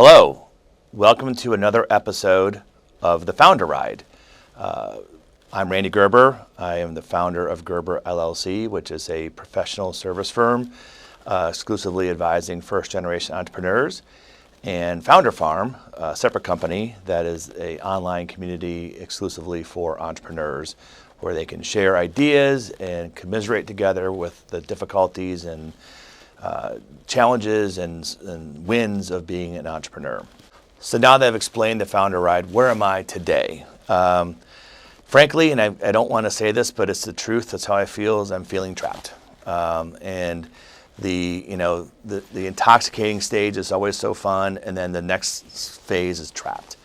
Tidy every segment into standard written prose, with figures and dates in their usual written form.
Hello, welcome to another episode of the Founder Ride. I'm Randy Gerber. I am the founder of Gerber LLC, which is a professional service firm exclusively advising first-generation entrepreneurs, and Founder Farm, a separate company that is an online community exclusively for entrepreneurs, where they can share ideas and commiserate together with the difficulties and challenges and wins of being an entrepreneur. So now that I've explained the Founder Ride, where am I today? Frankly, and I don't want to say this, but it's the truth, that's how I feel, is I'm feeling trapped. And the intoxicating stage is always so fun, and then the next phase is trapped.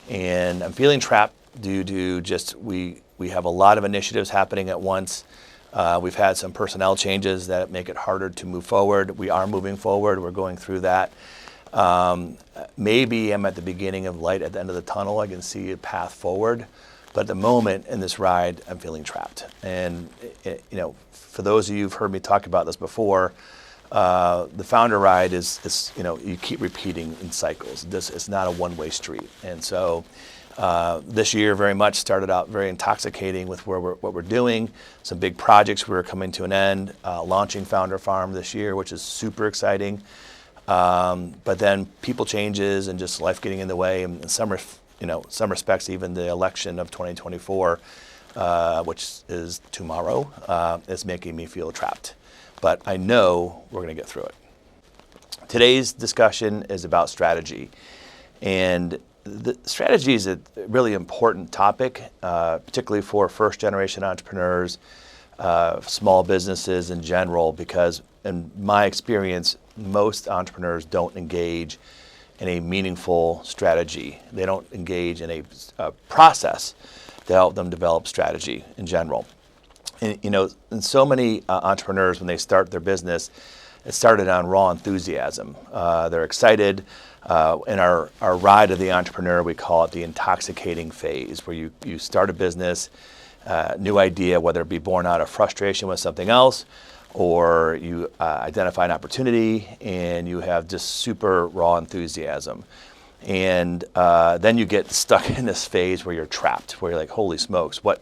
And I'm feeling trapped due to just we have a lot of initiatives happening at once. We've had some personnel changes that make it harder to move forward. We are moving forward. We're going through that. Maybe I'm at the beginning of light at the end of the tunnel. I can see a path forward. But at the moment in this ride, I'm feeling trapped. And for those of you who've heard me talk about this before, the Founder Ride is you keep repeating in cycles. It's not a one-way street. And so this year very much started out very intoxicating with what we're doing. Some big projects were coming to an end, launching Founder Farm this year, which is super exciting. But then people changes and just life getting in the way, and in some respects, even the election of 2024, which is tomorrow, is making me feel trapped. But I know we're going to get through it. Today's discussion is about strategy. And the strategy is a really important topic, particularly for first-generation entrepreneurs, small businesses in general, because in my experience, most entrepreneurs don't engage in a meaningful strategy. They don't engage in a process to help them develop strategy in general. And so many entrepreneurs, when they start their business, it started on raw enthusiasm. They're excited. In our ride of the entrepreneur, we call it the intoxicating phase, where you start a business, new idea, whether it be born out of frustration with something else, or you identify an opportunity and you have just super raw enthusiasm. And then you get stuck in this phase where you're trapped, where you're like, holy smokes, what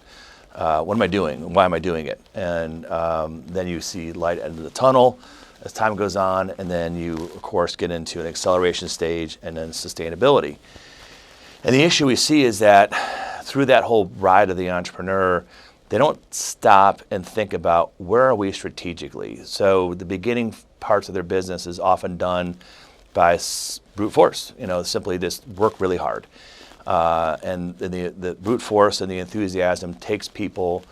am I doing? Why am I doing it? And then you see light at the end of the tunnel as time goes on, and then you, of course, get into an acceleration stage and then sustainability. And the issue we see is that through that whole ride of the entrepreneur, they don't stop and think about where are we strategically. So the beginning parts of their business is often done by brute force, simply just work really hard. And the brute force and the enthusiasm takes people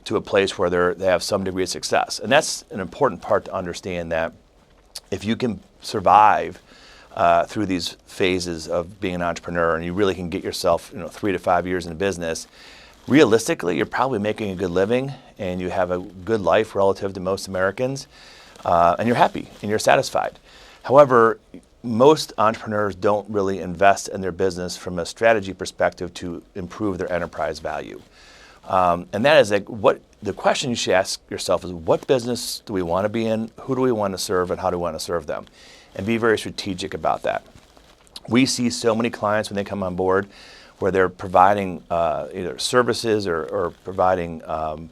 to a place where they have some degree of success. And that's an important part to understand, that if you can survive through these phases of being an entrepreneur, and you really can get yourself 3 to 5 years in business, realistically, you're probably making a good living and you have a good life relative to most Americans, and you're happy and you're satisfied. However, most entrepreneurs don't really invest in their business from a strategy perspective to improve their enterprise value. And that is the question you should ask yourself is, what business do we want to be in? Who do we want to serve, and how do we want to serve them? And be very strategic about that. We see so many clients when they come on board where they're providing either services or providing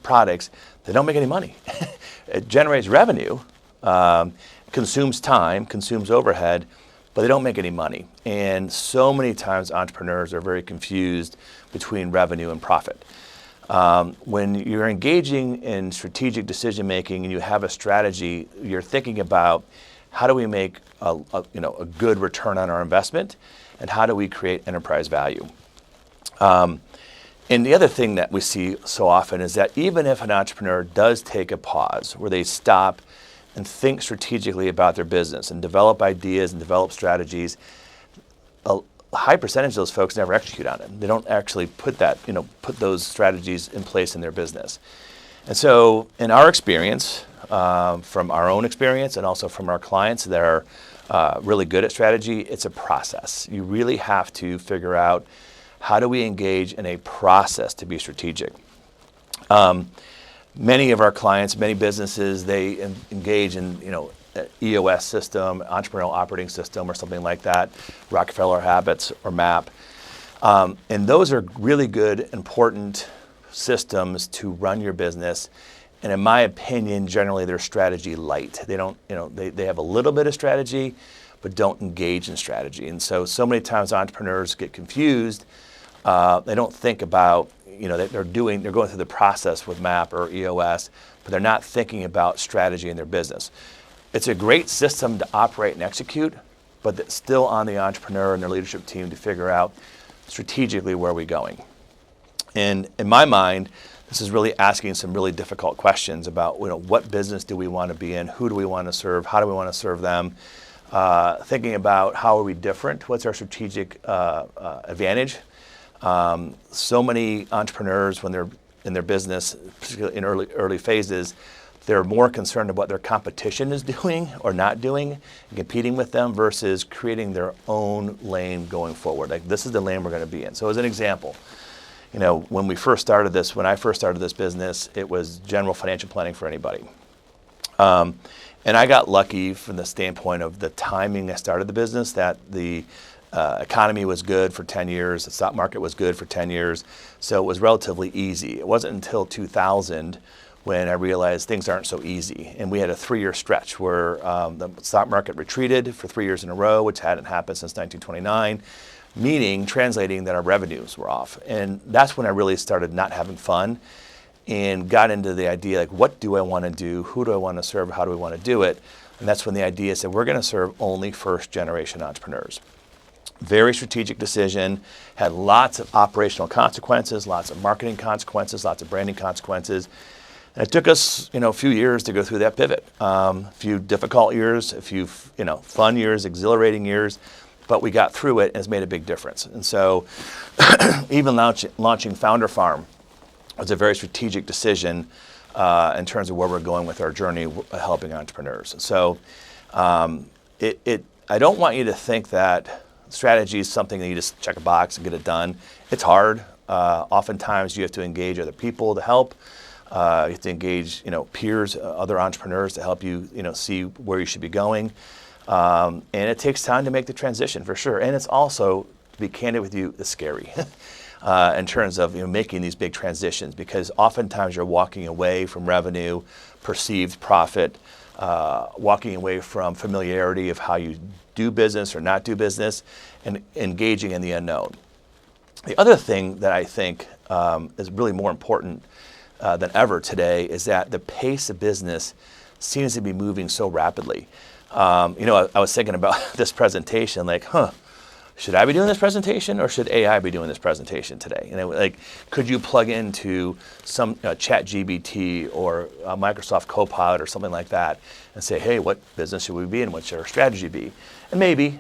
products that don't make any money. It generates revenue, consumes time, consumes overhead, but they don't make any money. And so many times entrepreneurs are very confused between revenue and profit. When you're engaging in strategic decision making and you have a strategy, you're thinking about how do we make a good return on our investment, and how do we create enterprise value. And the other thing that we see so often is that even if an entrepreneur does take a pause, where they stop and think strategically about their business and develop ideas and develop strategies, a high percentage of those folks never execute on it. They don't actually put those strategies in place in their business. And so in our experience, from our own experience and also from our clients that are really good at strategy, it's a process. You really have to figure out, how do we engage in a process to be strategic? Many of our clients, many businesses, they engage in EOS system, entrepreneurial operating system, or something like that, Rockefeller Habits or MAP. And those are really good, important systems to run your business. And in my opinion, generally they're strategy light. They don't, they have a little bit of strategy, but don't engage in strategy. And so many times entrepreneurs get confused. They don't think about, they're going through the process with MAP or EOS, but they're not thinking about strategy in their business. It's a great system to operate and execute, but it's still on the entrepreneur and their leadership team to figure out strategically where are we going. And in my mind, this is really asking some really difficult questions about what business do we want to be in, who do we want to serve, how do we want to serve them, thinking about how are we different, what's our strategic advantage. So many entrepreneurs, when they're in their business, particularly in early phases, they're more concerned about what their competition is doing or not doing and competing with them versus creating their own lane going forward. Like, this is the lane we're going to be in. So as an example, when I first started this business, it was general financial planning for anybody. And I got lucky from the standpoint of the timing I started the business, that the economy was good for 10 years, the stock market was good for 10 years, so it was relatively easy. It wasn't until 2000 when I realized things aren't so easy. And we had a 3-year stretch where the stock market retreated for 3 years in a row, which hadn't happened since 1929, translating that our revenues were off. And that's when I really started not having fun and got into the idea, like, what do I want to do? Who do I want to serve? How do we want to do it? And that's when the idea said, we're going to serve only first-generation entrepreneurs. Very strategic decision, had lots of operational consequences, lots of marketing consequences, lots of branding consequences. And it took us, a few years to go through that pivot. A few difficult years, a few, fun years, exhilarating years, but we got through it and it's made a big difference. And so even launching Founder Farm was a very strategic decision in terms of where we're going with our journey helping entrepreneurs. So I don't want you to think that strategy is something that you just check a box and get it done. It's hard. Oftentimes you have to engage other people to help. You have to engage, peers, other entrepreneurs to help you, see where you should be going. And it takes time to make the transition, for sure. And it's also, to be candid with you, it's scary in terms of making these big transitions, because oftentimes you're walking away from revenue, perceived profit, walking away from familiarity of how you do business or not do business, and engaging in the unknown. The other thing that I think is really more important than ever today is that the pace of business seems to be moving so rapidly. I was thinking about this presentation, like, should I be doing this presentation or should AI be doing this presentation today? Could you plug into some ChatGPT or Microsoft Copilot or something like that and say, hey, what business should we be in? What should our strategy be? And maybe,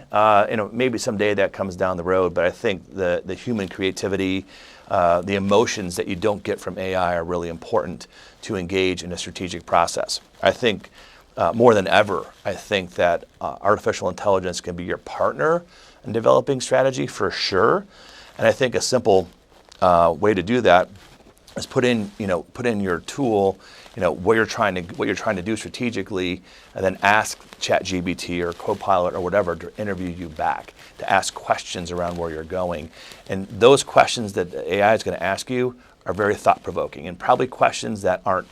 maybe someday that comes down the road, but I think the human creativity, the emotions that you don't get from AI are really important to engage in a strategic process. I think more than ever, I think that artificial intelligence can be your partner in developing strategy, for sure. And I think a simple way to do that is put in your tool, what you're trying to do strategically, and then ask ChatGPT or Copilot or whatever to interview you back, to ask questions around where you're going. And those questions that the AI is going to ask you are very thought-provoking, and probably questions that aren't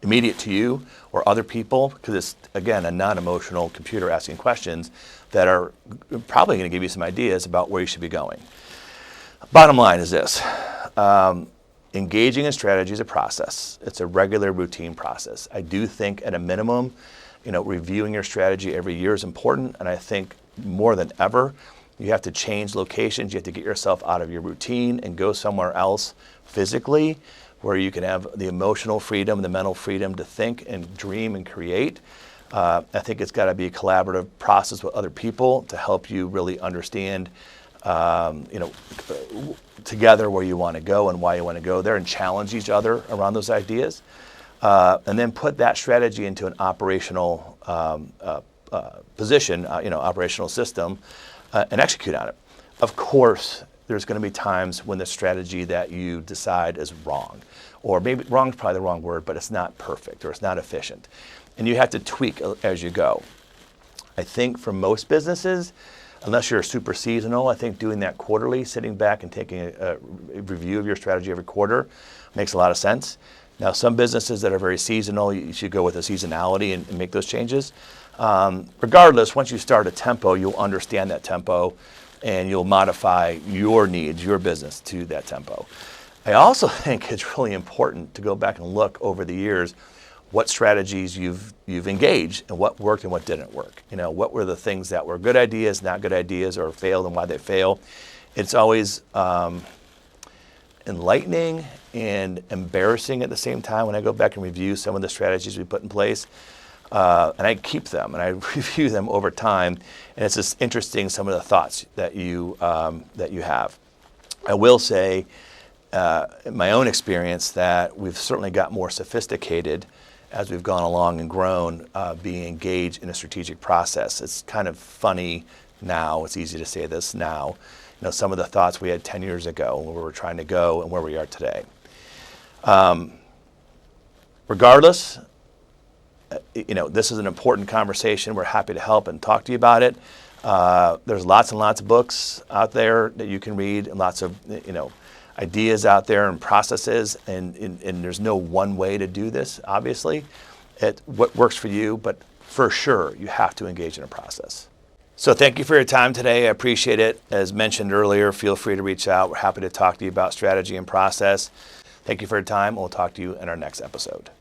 immediate to you or other people, because it's, again, a non-emotional computer asking questions that are probably going to give you some ideas about where you should be going. Bottom line is this. Engaging in strategy is a process. It's a regular routine process. I do think at a minimum, reviewing your strategy every year is important. And I think more than ever, you have to change locations. You have to get yourself out of your routine and go somewhere else physically where you can have the emotional freedom, the mental freedom to think and dream and create. I think it's got to be a collaborative process with other people to help you really understand together where you want to go and why you want to go there, and challenge each other around those ideas. And then put that strategy into an operational position, operational system, and execute on it. Of course, there's going to be times when the strategy that you decide is wrong. Or maybe wrong is probably the wrong word, but it's not perfect or it's not efficient. and you have to tweak as you go. I think for most businesses, unless you're super seasonal, I think doing that quarterly, sitting back and taking a review of your strategy every quarter makes a lot of sense. Now, some businesses that are very seasonal, you should go with a seasonality and make those changes. Regardless, once you start a tempo, you'll understand that tempo and you'll modify your needs, your business to that tempo. I also think it's really important to go back and look over the years what strategies you've engaged and what worked and what didn't work. What were the things that were good ideas, not good ideas, or failed and why they fail. It's always enlightening and embarrassing at the same time when I go back and review some of the strategies we put in place. And I keep them and I review them over time. And it's just interesting some of the thoughts that you have. I will say, in my own experience, that we've certainly got more sophisticated as we've gone along and grown, being engaged in a strategic process. It's kind of funny now, it's easy to say this now, some of the thoughts we had 10 years ago, where we were trying to go and where we are today. Regardless, this is an important conversation. We're happy to help and talk to you about it. There's lots and lots of books out there that you can read and lots of, ideas out there and processes, and there's no one way to do this, obviously. What works for you, but for sure, you have to engage in a process. So thank you for your time today. I appreciate it. As mentioned earlier, feel free to reach out. We're happy to talk to you about strategy and process. Thank you for your time. We'll talk to you in our next episode.